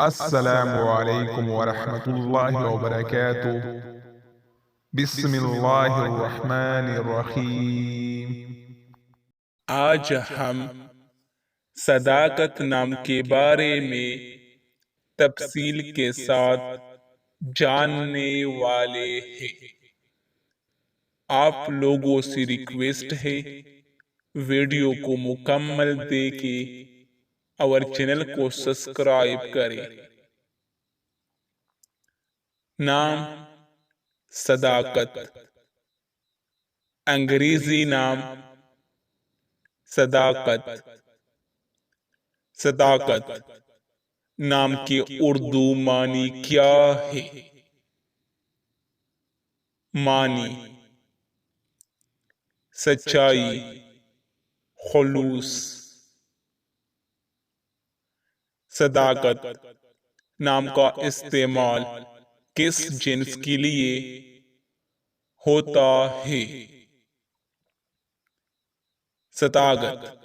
السلام علیکم ورحمۃ اللہ وبرکاتہ۔ بسم اللہ الرحمن الرحیم۔ آج ہم صداقت نام کے بارے میں تفصیل کے ساتھ جاننے والے ہیں۔ آپ لوگوں سے ریکویسٹ ہے ویڈیو کو مکمل دیکھیں اور چینل کو سبسکرائب کریں۔ نام صداقت، انگریزی نام صداقت۔ صداقت نام کے اردو معنی کیا ہے؟ معنی: سچائی، خلوص۔ صداقت نام کا استعمال کس جنس کے لیے ہوتا ہے؟ صداقت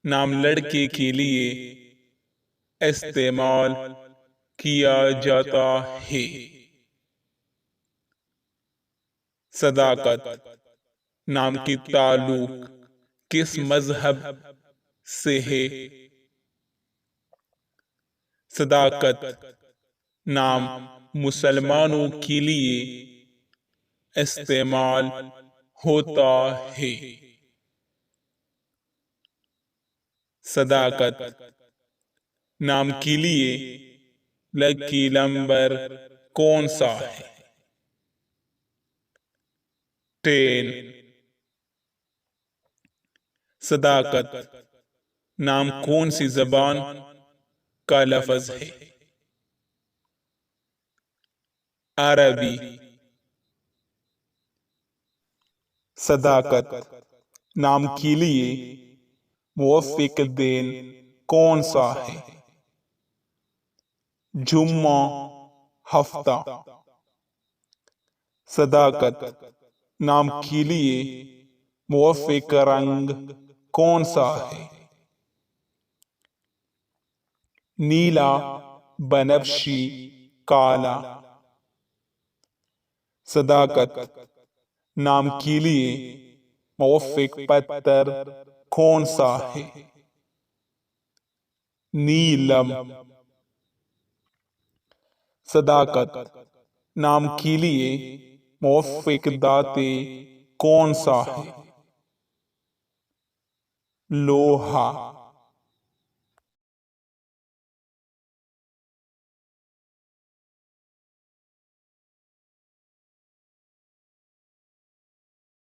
نام لڑکے کے لیے استعمال کیا جاتا ہے۔ صداقت نام کی تعلق کس مذہب سے ہے؟ صداقت نام مسلمانوں کے لیے استعمال ہوتا ہے۔ صداقت نام کے لیے لکی نمبر کون سا ہے؟ 10۔ صداقت نام کون سی زبان کا لفظ ہے؟ عربی۔ صداقت نام کے لیے موافق دن کون سا ہے؟ جمعہ، ہفتہ۔ صداقت نام کے لیے موافق رنگ کون سا ہے؟ نیلا، بنفشی، کالا۔ صداقت نام کے لیے موافق پتھر کون سا ہے؟ نیلم۔ صداقت نام کے لیے موافق دھاتیں کون سا ہے؟ لوہا۔